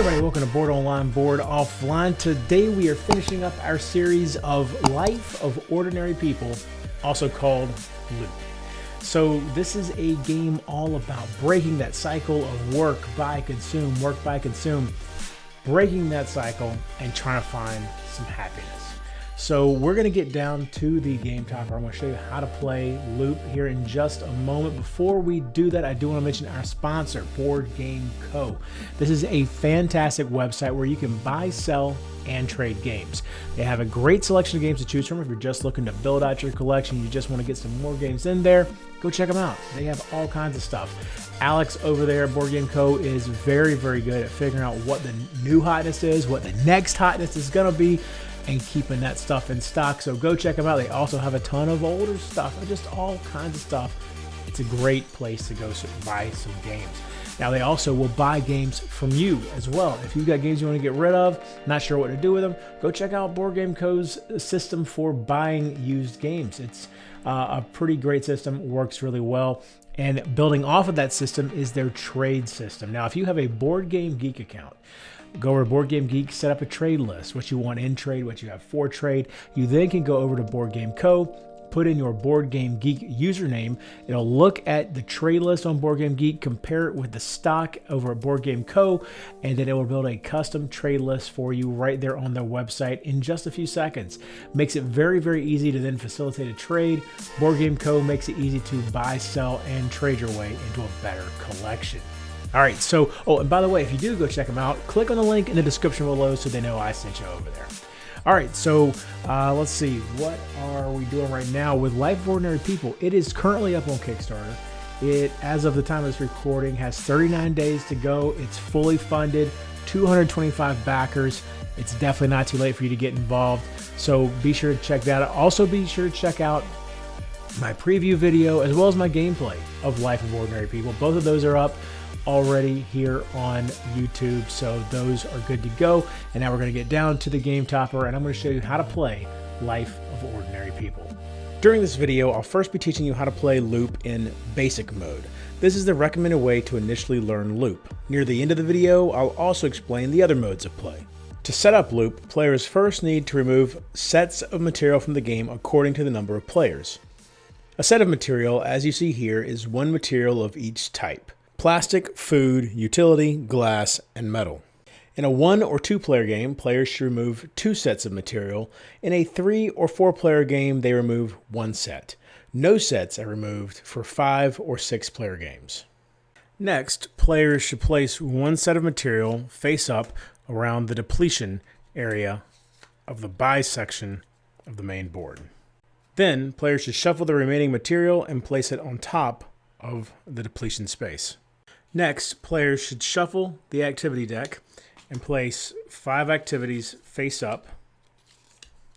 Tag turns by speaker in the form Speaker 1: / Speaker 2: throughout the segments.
Speaker 1: everybody, welcome to Board Online, Board Offline. Today we are finishing up our series of Life of Ordinary People, also called Loop. So this is a game all about breaking that cycle of work, buy, consume, breaking that cycle and trying to find some happiness. So we're going to get down to the game topper. I'm going to show you how to play Loop here in just a moment. Before we do that, I do want to mention our sponsor, Board Game Co. This is a fantastic website where you can buy, sell, and trade games. They have a great selection of games to choose from. If you're just looking to build out your collection, you just want to get some more games in there, go check them out. They have all kinds of stuff. Alex over there at Board Game Co. is very, very good at figuring out what the new hotness is, what the next hotness is going to be, and keeping that stuff in stock. So go check them out. They also have a ton of older stuff, just all kinds of stuff. It's a great place to go buy some games. Now they also will buy games from you as well. If you've got games you want to get rid of, not sure what to do with them, go check out Board Game Co.'s system for buying used games. It's a pretty great system, works really well. And building off of that system is their trade system. Now, if you have a Board Game Geek account, go over to Board Game Geek, set up a trade list, what you want in trade, what you have for trade. You then can go over to Board Game Co., put in your Board Game Geek username. It'll look at the trade list on Board Game Geek, compare it with the stock over at Board Game Co., and then it will build a custom trade list for you right there on their website in just a few seconds. Makes it very, very easy to then facilitate a trade. Board Game Co. makes it easy to buy, sell, and trade your way into a better collection. All right, so, and by the way, if you do go check them out, click on the link in the description below so they know I sent you over there. All right, so let's see, what are we doing right now with Life of Ordinary People? It is currently up on Kickstarter. It, as of the time of this recording, has 39 days to go. It's fully funded, 225 backers. It's definitely not too late for you to get involved, so be sure to check that out. Also, be sure to check out my preview video as well as my gameplay of Life of Ordinary People. Both of those are up already here on YouTube, so those are good to go. And now we're going to get down to the game topper, and I'm going to show you how to play Life of Ordinary People. During this video, I'll first be teaching you how to play Loop in basic mode. This is the recommended way to initially learn Loop. Near the end of the video, I'll also explain the other modes of play. To set up Loop, players first need to remove sets of material from the game according to the number of players. A set of material, as you see here, is one material of each type: plastic, food, utility, glass, and metal. In a 1 or 2 player game, players should remove 2 sets of material. In a 3 or 4 player game, they remove 1 set. No sets are removed for 5 or 6 player games. Next, players should place 1 set of material face up around the depletion area of the buy section of the main board. Then, players should shuffle the remaining material and place it on top of the depletion space. Next, players should shuffle the activity deck and place 5 activities face up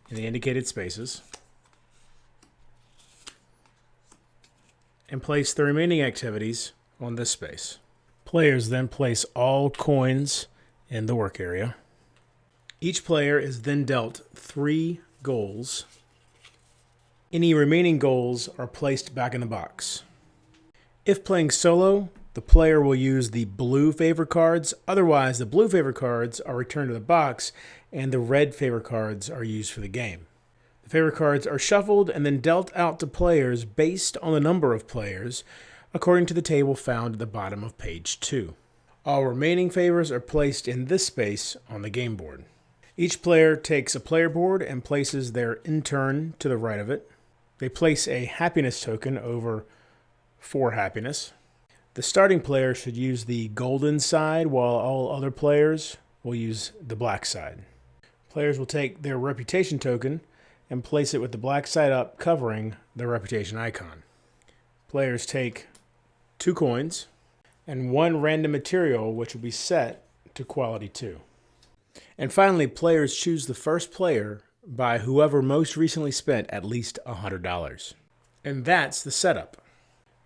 Speaker 1: in the indicated spaces, and place the remaining activities on this space. Players then place all coins in the work area. Each player is then dealt 3 goals. Any remaining goals are placed back in the box. If playing solo, the player will use the blue favor cards. Otherwise, the blue favor cards are returned to the box and the red favor cards are used for the game. The favor cards are shuffled and then dealt out to players based on the number of players, according to the table found at the bottom of page 2. All remaining favors are placed in this space on the game board. Each player takes a player board and places their intern to the right of it. They place a happiness token over 4 happiness. The starting player should use the golden side, while all other players will use the black side. Players will take their reputation token and place it with the black side up, covering the reputation icon. Players take 2 coins and 1 random material, which will be set to quality 2. And finally, players choose the first player by whoever most recently spent at least $100. And that's the setup.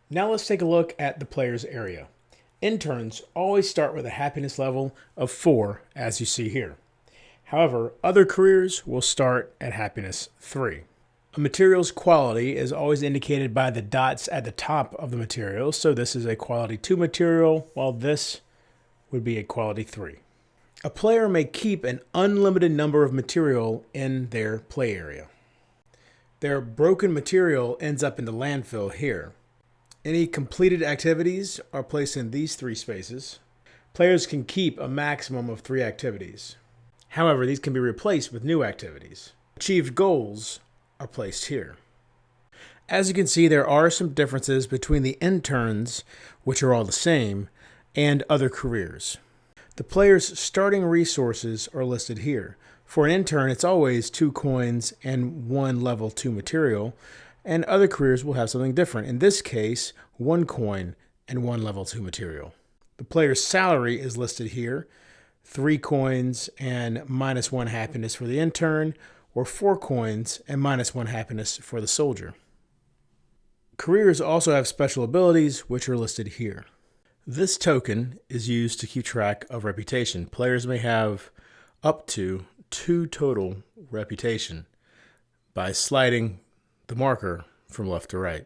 Speaker 1: Now let's take a look at the player's area. Interns always start with a happiness level of 4, as you see here. However, other careers will start at happiness 3. A material's quality is always indicated by the dots at the top of the material, so this is a quality 2 material, while this would be a quality 3. A player may keep an unlimited number of material in their play area. Their broken material ends up in the landfill here. Any completed activities are placed in these 3 spaces. Players can keep a maximum of 3 activities. However, these can be replaced with new activities. Achieved goals are placed here. As you can see, there are some differences between the interns, which are all the same, and other careers. The player's starting resources are listed here. For an intern, it's always 2 coins and 1 level 2 material, and other careers will have something different. In this case, 1 coin and 1 level 2 material. The player's salary is listed here, 3 coins and -1 happiness for the intern, or 4 coins and -1 happiness for the soldier. Careers also have special abilities, which are listed here. This token is used to keep track of reputation. Players may have up to 2 total reputation by sliding the marker from left to right.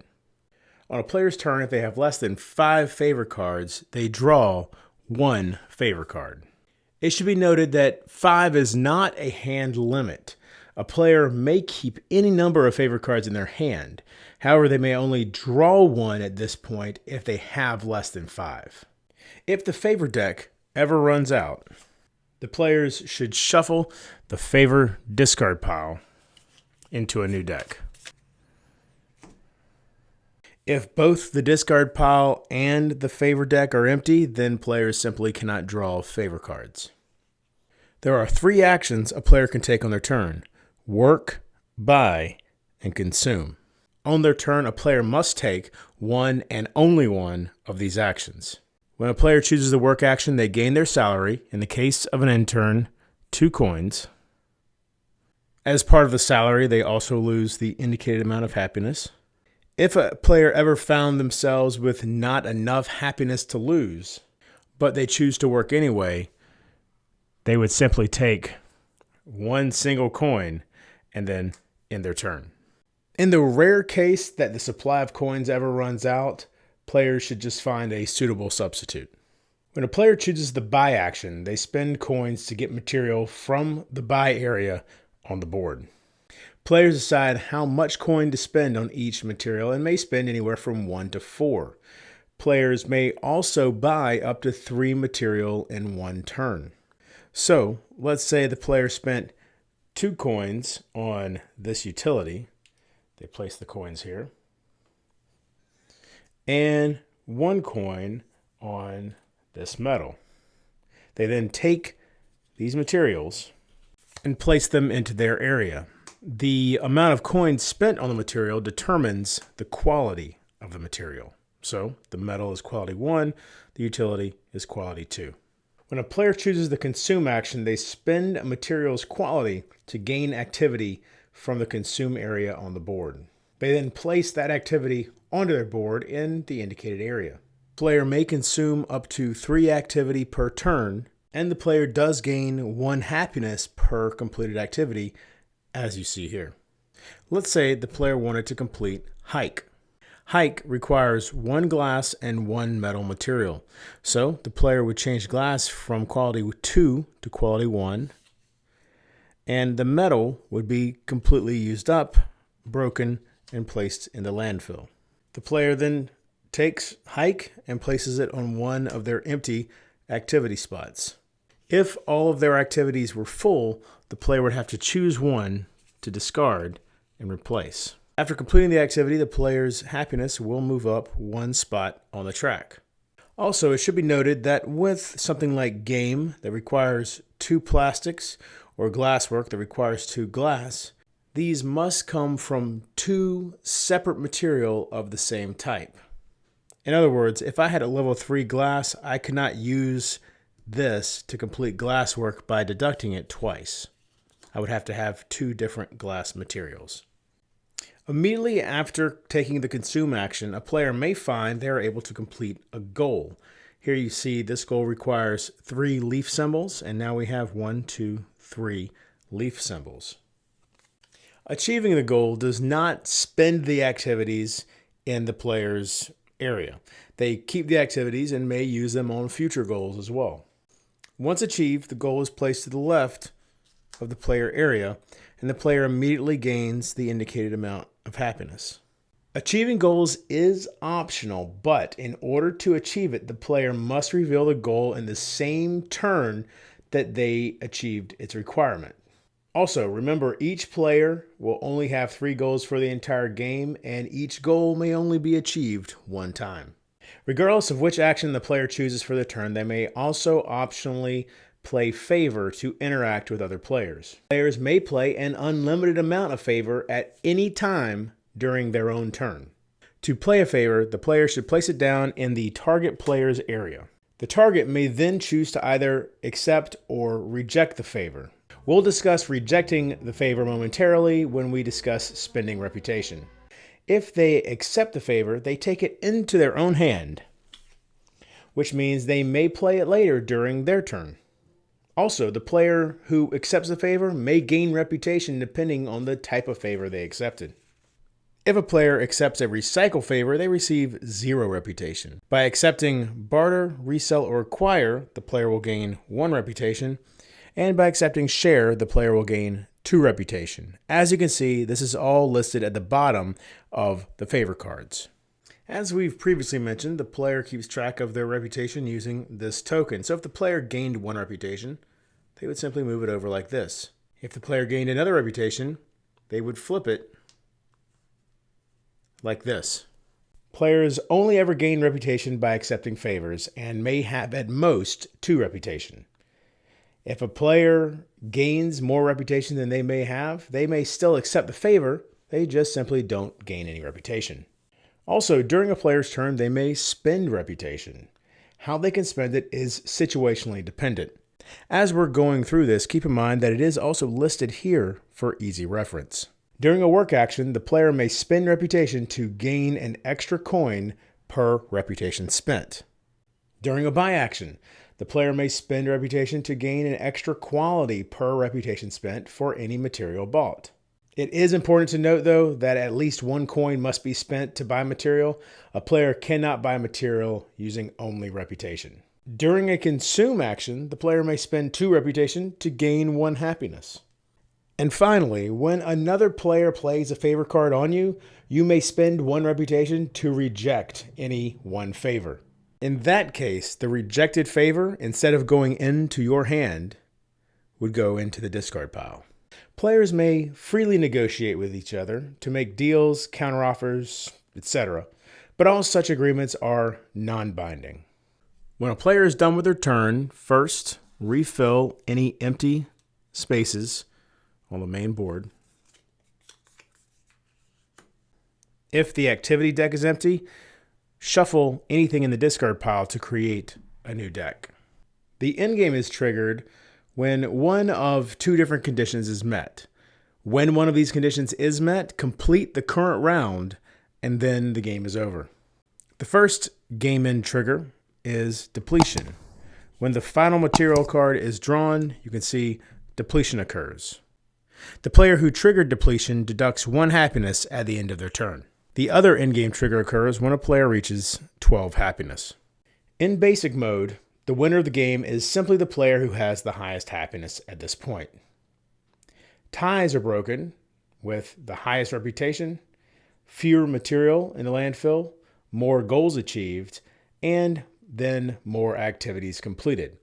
Speaker 1: On a player's turn, if they have less than 5 favor cards, they draw 1 favor card. It should be noted that 5 is not a hand limit. A player may keep any number of favor cards in their hand. However, they may only draw 1 at this point if they have less than 5. If the favor deck ever runs out, the players should shuffle the favor discard pile into a new deck. If both the discard pile and the favor deck are empty, then players simply cannot draw favor cards. There are 3 actions a player can take on their turn: work, buy, and consume. On their turn, a player must take 1 and only 1 of these actions. When a player chooses the work action, they gain their salary. In the case of an intern, 2 coins. As part of the salary, they also lose the indicated amount of happiness. If a player ever found themselves with not enough happiness to lose, but they choose to work anyway, they would simply take 1 single coin and then end their turn. In the rare case that the supply of coins ever runs out, players should just find a suitable substitute. When a player chooses the buy action, they spend coins to get material from the buy area on the board. Players decide how much coin to spend on each material and may spend anywhere from 1 to 4. Players may also buy up to 3 material in 1 turn. So let's say the player spent 2 coins on this utility. They place the coins here. And 1 coin on this metal. They then take these materials and place them into their area. The amount of coins spent on the material determines the quality of the material. So the metal is quality 1, the utility is quality 2. When a player chooses the consume action, they spend a material's quality to gain activity from the consume area on the board. They then place that activity onto their board in the indicated area. Player may consume up to 3 activity per turn, and the player does gain 1 happiness per completed activity, as you see here. Let's say the player wanted to complete hike. Hike requires 1 glass and 1 metal material. So the player would change glass from quality 2 to quality 1, and the metal would be completely used up, broken, and placed in the landfill. The player then takes hike and places it on one of their empty activity spots. If all of their activities were full, the player would have to choose one to discard and replace. After completing the activity, the player's happiness will move up 1 spot on the track. Also, it should be noted that with something like game that requires 2 plastics or glasswork that requires 2 glass, these must come from 2 separate material of the same type. In other words, if I had a level 3 glass, I could not use this to complete glasswork by deducting it twice. I would have to have 2 different glass materials. Immediately after taking the consume action, a player may find they are able to complete a goal. Here you see this goal requires 3 leaf symbols, and now we have 1, 2, 3 leaf symbols. Achieving the goal does not spend the activities in the player's area. They keep the activities and may use them on future goals as well. Once achieved, the goal is placed to the left of the player area, and the player immediately gains the indicated amount of happiness. Achieving goals is optional, but in order to achieve it, the player must reveal the goal in the same turn that they achieved its requirement. Also, remember, each player will only have 3 goals for the entire game, and each goal may only be achieved one time. Regardless of which action the player chooses for the turn, they may also optionally play Favour to interact with other players. Players may play an unlimited amount of Favour at any time during their own turn. To play a Favour, the player should place it down in the target player's area. The target may then choose to either accept or reject the Favour. We'll discuss rejecting the Favour momentarily when we discuss spending reputation. If they accept the Favour, they take it into their own hand, which means they may play it later during their turn. Also, the player who accepts the Favour may gain reputation depending on the type of Favour they accepted. If a player accepts a recycle Favour, they receive 0 reputation. By accepting barter, resell, or acquire, the player will gain 1 reputation. And by accepting share, the player will gain 2 reputation. As you can see, this is all listed at the bottom of the Favour cards. As we've previously mentioned, the player keeps track of their reputation using this token. So if the player gained 1 reputation, they would simply move it over like this. If the player gained another reputation, they would flip it like this. Players only ever gain reputation by accepting favors and may have at most 2 reputation. If a player gains more reputation than they may still accept the favor, they just simply don't gain any reputation. Also, during a player's turn, they may spend reputation. How they can spend it is situationally dependent. As we're going through this, keep in mind that it is also listed here for easy reference. During a work action, the player may spend reputation to gain an extra coin per reputation spent. During a buy action, the player may spend reputation to gain an extra quality per reputation spent for any material bought. It is important to note, though, that at least 1 coin must be spent to buy material. A player cannot buy material using only reputation. During a consume action, the player may spend 2 reputation to gain 1 happiness. And finally, when another player plays a favor card on you, you may spend 1 reputation to reject any 1 favor. In that case, the rejected favor, instead of going into your hand, would go into the discard pile. Players may freely negotiate with each other to make deals, counteroffers, etc., but all such agreements are non-binding. When a player is done with their turn, first refill any empty spaces on the main board. If the activity deck is empty, shuffle anything in the discard pile to create a new deck. The endgame is triggered when one of 2 different conditions is met. When one of these conditions is met, complete the current round, and then the game is over. The first game end trigger is depletion. When the final material card is drawn, you can see depletion occurs. The player who triggered depletion deducts 1 happiness at the end of their turn. The other endgame trigger occurs when a player reaches 12 happiness. In basic mode, the winner of the game is simply the player who has the highest happiness at this point. Ties are broken with the highest reputation, fewer material in the landfill, more goals achieved, and then more activities completed.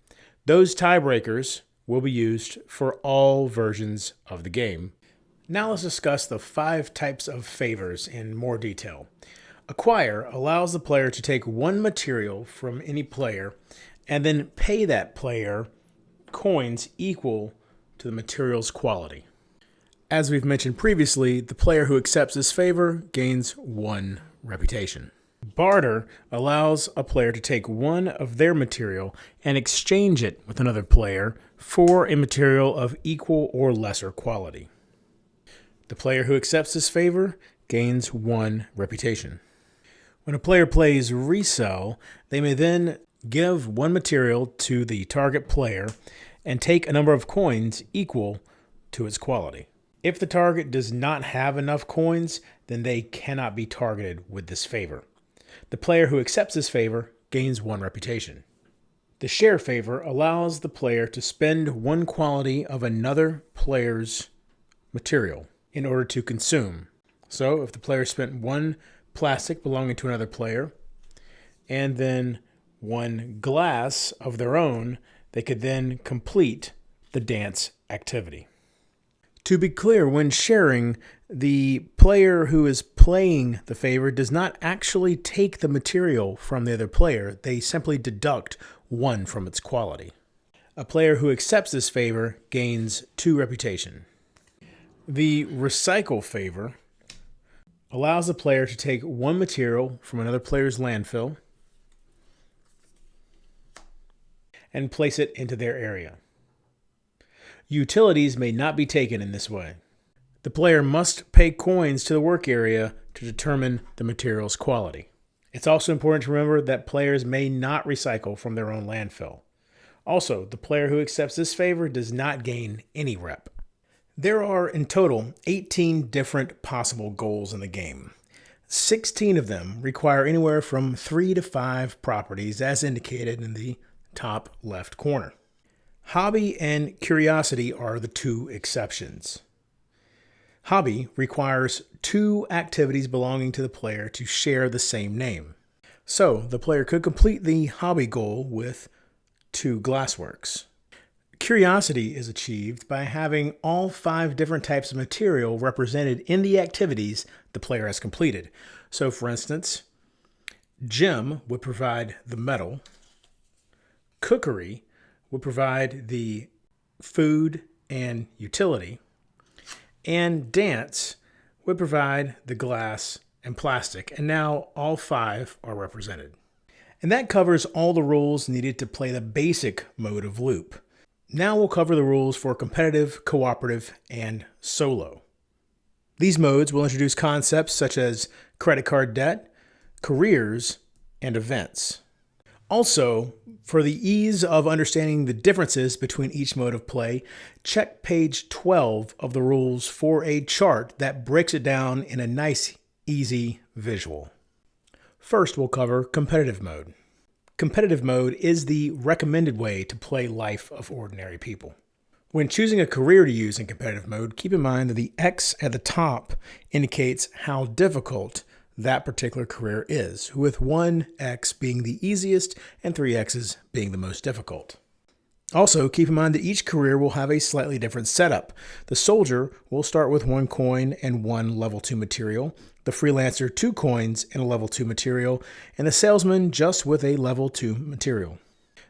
Speaker 1: Those tiebreakers will be used for all versions of the game. Now let's discuss the 5 types of favors in more detail. Acquire allows the player to take 1 material from any player and then pay that player coins equal to the material's quality. As we've mentioned previously, the player who accepts this favor gains 1 reputation. Barter allows a player to take 1 of their material and exchange it with another player for a material of equal or lesser quality. The player who accepts this favor gains 1 reputation. When a player plays resell, they may then give 1 material to the target player and take a number of coins equal to its quality. If the target does not have enough coins, then they cannot be targeted with this favor. The player who accepts this favor gains 1 reputation. The share favor allows the player to spend one quality of another player's material in order to consume. So if the player spent one plastic belonging to another player and then one glass of their own, they could then complete the dance activity. To be clear, when sharing, the player who is playing the favor does not actually take the material from the other player. They simply deduct one from its quality. A player who accepts this favor gains 2 reputation. The recycle favor allows the player to take one material from another player's landfill and place it into their area. Utilities may not be taken in this way. The player must pay coins to the work area to determine the material's quality. It's also important to remember that players may not recycle from their own landfill. Also, the player who accepts this favor does not gain any rep. There are in total 18 different possible goals in the game. 16 of them require anywhere from 3 to 5 properties as indicated in the top left corner. Hobby and curiosity are the 2 exceptions. Hobby requires 2 activities belonging to the player to share the same name. So the player could complete the hobby goal with 2 glassworks. Curiosity is achieved by having all 5 different types of material represented in the activities the player has completed. So for instance, gem would provide the metal, cookery would provide the food and utility, and dance would provide the glass and plastic, and now all 5 are represented. And that covers all the rules needed to play the basic mode of loop. Now we'll cover the rules for competitive, cooperative, and solo. These modes will introduce concepts such as credit card debt, careers, and events. Also, for the ease of understanding the differences between each mode of play, check page 12 of the rules for a chart that breaks it down in a nice, easy visual. First, we'll cover competitive mode. Competitive mode is the recommended way to play Life of Ordinary People. When choosing a career to use in competitive mode, keep in mind that the X at the top indicates how difficult that particular career is, with 1X being the easiest and 3 X's being the most difficult. Also, keep in mind that each career will have a slightly different setup. The soldier will start with 1 coin and 1 level 2 material, the freelancer 2 coins and a level 2 material, and the salesman just with a level 2 material.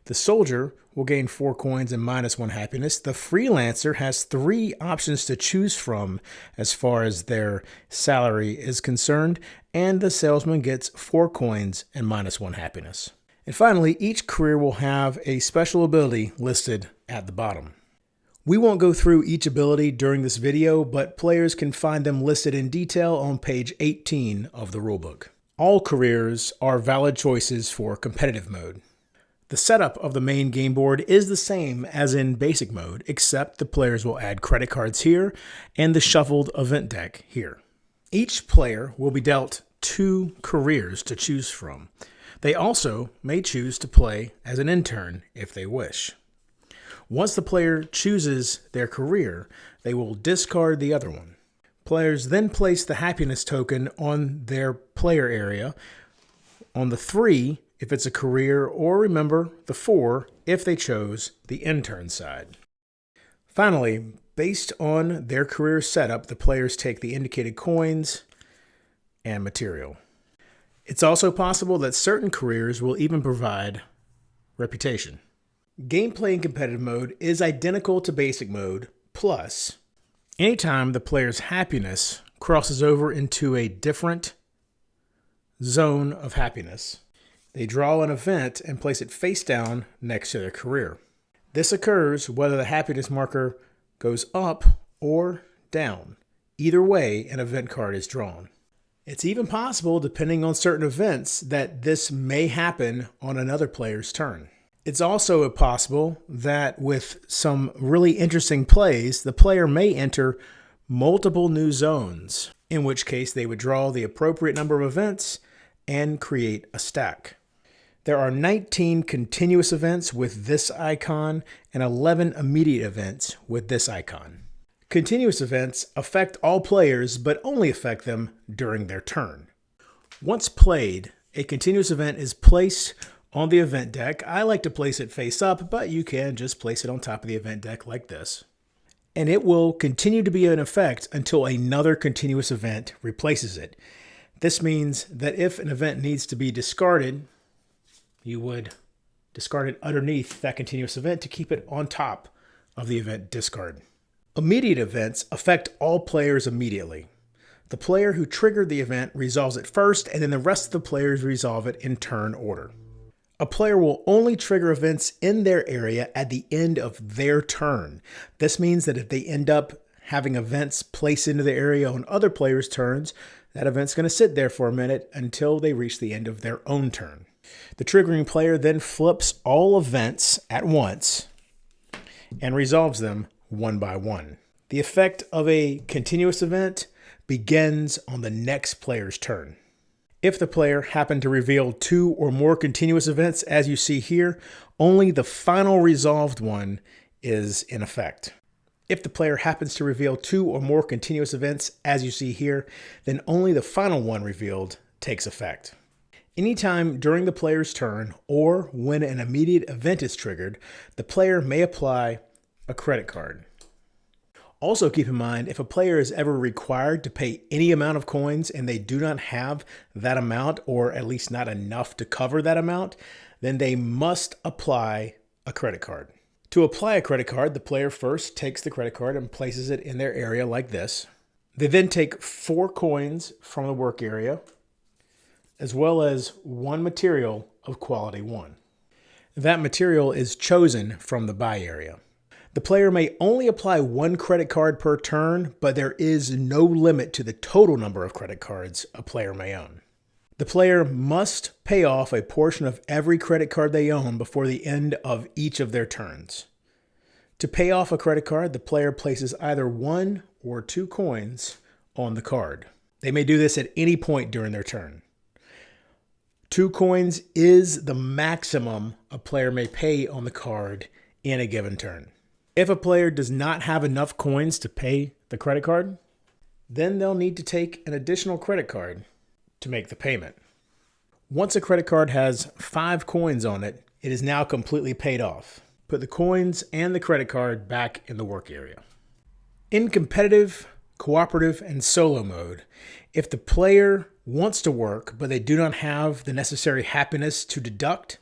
Speaker 1: The soldier will gain 4 coins and -1 happiness. The freelancer has 3 options to choose from as far as their salary is concerned, and the salesman gets 4 coins and -1 happiness. And finally, each career will have a special ability listed at the bottom. We won't go through each ability during this video, but players can find them listed in detail on page 18 of the rulebook. All careers are valid choices for competitive mode. The setup of the main game board is the same as in basic mode, except the players will add credit cards here and the shuffled event deck here. Each player will be dealt 2 careers to choose from. They also may choose to play as an intern if they wish. Once the player chooses their career, they will discard the other one. Players then place the happiness token on their player area, on the 3 if it's a career, or remember the 4 if they chose the intern side. Finally, based on their career setup, the players take the indicated coins and material. It's also possible that certain careers will even provide reputation. Gameplay in competitive mode is identical to basic mode, plus anytime the player's happiness crosses over into a different zone of happiness, they draw an event and place it face down next to their career. This occurs whether the happiness marker goes up or down. Either way, an event card is drawn. It's even possible, depending on certain events, that this may happen on another player's turn. It's also possible that with some really interesting plays, the player may enter multiple new zones, in which case they would draw the appropriate number of events and create a stack. There are 19 continuous events with this icon and 11 immediate events with this icon. Continuous events affect all players, but only affect them during their turn. Once played, a continuous event is placed on the event deck. I like to place it face up, but you can just place it on top of the event deck like this. And it will continue to be in effect until another continuous event replaces it. This means that if an event needs to be discarded, you would discard it underneath that continuous event to keep it on top of the event discard. Immediate events affect all players immediately. The player who triggered the event resolves it first, and then the rest of the players resolve it in turn order. A player will only trigger events in their area at the end of their turn. This means that if they end up having events placed into the area on other players' turns, that event's going to sit there for a minute until they reach the end of their own turn. The triggering player then flips all events at once and resolves them one by one. The effect of a continuous event begins on the next player's turn. If the player happened to reveal 2 or more continuous events, as you see here, only the final resolved one is in effect. If the player happens to reveal 2 or more continuous events, as you see here, then only the final one revealed takes effect. Anytime during the player's turn or when an immediate event is triggered, the player may apply a credit card. Also keep in mind, if a player is ever required to pay any amount of coins and they do not have that amount, or at least not enough to cover that amount, then they must apply a credit card. To apply a credit card, the player first takes the credit card and places it in their area like this. They then take 4 coins from the work area, as well as 1 material of quality 1. That material is chosen from the buy area. The player may only apply 1 credit card per turn, but there is no limit to the total number of credit cards a player may own. The player must pay off a portion of every credit card they own before the end of each of their turns. To pay off a credit card, the player places either 1 or 2 coins on the card. They may do this at any point during their turn. 2 coins is the maximum a player may pay on the card in a given turn. If a player does not have enough coins to pay the credit card, then they'll need to take an additional credit card to make the payment. Once a credit card has 5 coins on it, it is now completely paid off. Put the coins and the credit card back in the work area. In competitive, cooperative, and solo mode, if the player wants to work but they do not have the necessary happiness to deduct,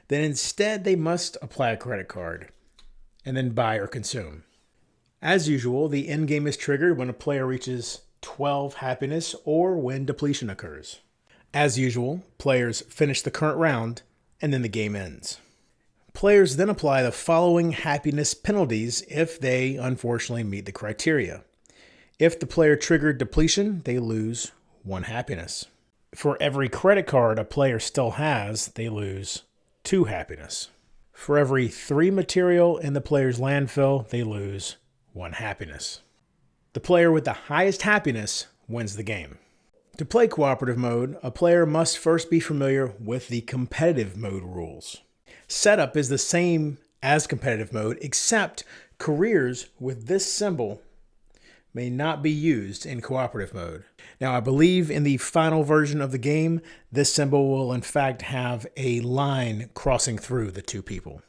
Speaker 1: then instead they must apply a credit card and then buy or consume. As usual, the end game is triggered when a player reaches 12 happiness or when depletion occurs. As usual, players finish the current round and then the game ends. Players then apply the following happiness penalties if they unfortunately meet the criteria. If the player triggered depletion, they lose 1 happiness. For every credit card a player still has, they lose 2 happiness. For every 3 material in the player's landfill, they lose 1 happiness. The player with the highest happiness wins the game. To play cooperative mode, a player must first be familiar with the competitive mode rules. Setup is the same as competitive mode, except careers with this symbol may not be used in cooperative mode. Now, I believe in the final version of the game, this symbol will in fact have a line crossing through the 2 people.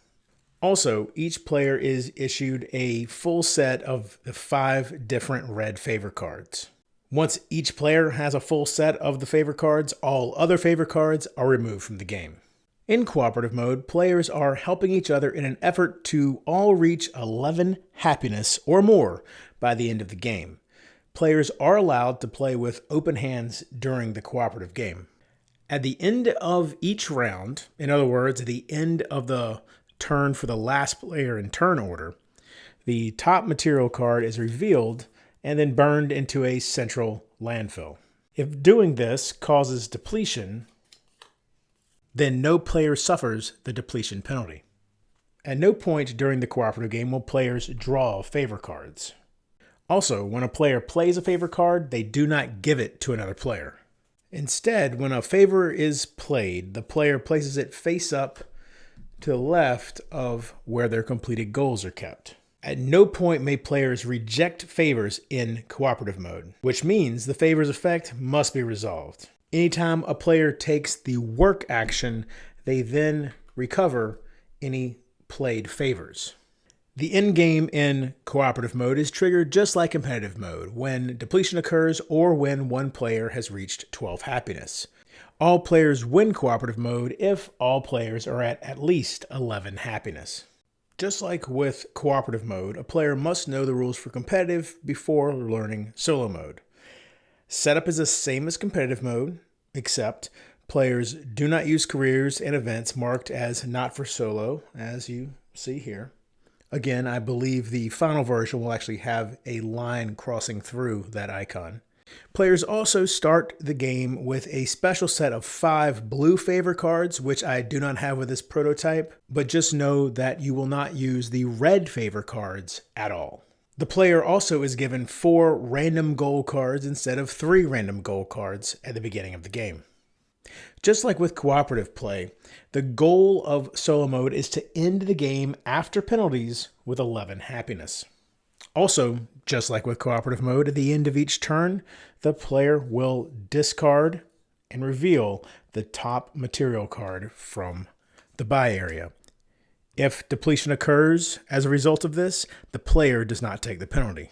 Speaker 1: Also, each player is issued a full set of the 5 different red favor cards. Once each player has a full set of the favor cards, all other favor cards are removed from the game. In cooperative mode, players are helping each other in an effort to all reach 11 happiness or more by the end of the game. Players are allowed to play with open hands during the cooperative game. At the end of each round, in other words, at the end of the turn for the last player in turn order, the top material card is revealed and then burned into a central landfill. If doing this causes depletion, then no player suffers the depletion penalty. At no point during the cooperative game will players draw favor cards. Also, when a player plays a favor card, they do not give it to another player. Instead, when a favor is played, the player places it face up to the left of where their completed goals are kept. At no point may players reject favors in cooperative mode, which means the favor's effect must be resolved. Anytime a player takes the work action, they then recover any played favors. The end game in cooperative mode is triggered just like competitive mode, when depletion occurs or when one player has reached 12 happiness. All players win cooperative mode if all players are at least 11 happiness. Just like with cooperative mode, a player must know the rules for competitive before learning solo mode. Setup is the same as competitive mode, except players do not use careers and events marked as not for solo, as you see here. Again, I believe the final version will actually have a line crossing through that icon. Players also start the game with a special set of 5 blue favor cards, which I do not have with this prototype, but just know that you will not use the red favor cards at all. The player also is given 4 random goal cards instead of 3 random goal cards at the beginning of the game. Just like with cooperative play, the goal of solo mode is to end the game after penalties with 11 happiness. Also, just like with cooperative mode, at the end of each turn, the player will discard and reveal the top material card from the buy area. If depletion occurs as a result of this, the player does not take the penalty.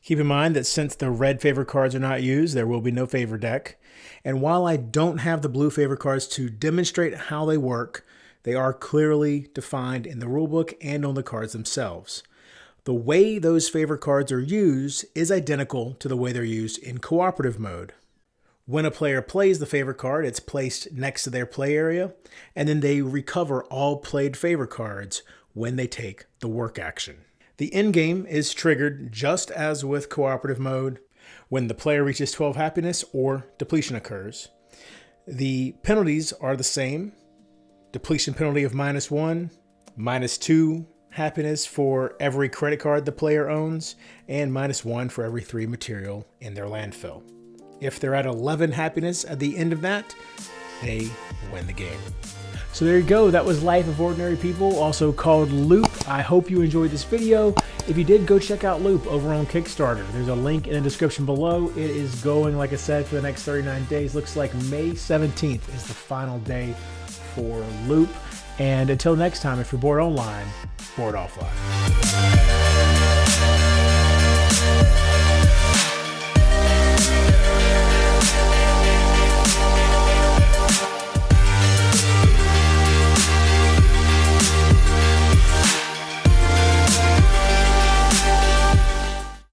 Speaker 1: Keep in mind that since the red favor cards are not used, there will be no favor deck. And while I don't have the blue favor cards to demonstrate how they work, they are clearly defined in the rulebook and on the cards themselves. The way those favor cards are used is identical to the way they're used in cooperative mode. When a player plays the favor card, it's placed next to their play area, and then they recover all played favor cards when they take the work action. The endgame is triggered just as with cooperative mode when the player reaches 12 happiness or depletion occurs. The penalties are the same. Depletion penalty of -1, -2 happiness for every credit card the player owns, and -1 for every 3 material in their landfill. If they're at 11 happiness at the end of that, they win the game. So there you go, that was Life of Ordinary People, also called Loop. I hope you enjoyed this video. If you did, go check out Loop over on Kickstarter. There's a link in the description below. It is going, like I said, for the next 39 days. Looks like May 17th is the final day for Loop. And until next time, if you're bored online, bored offline.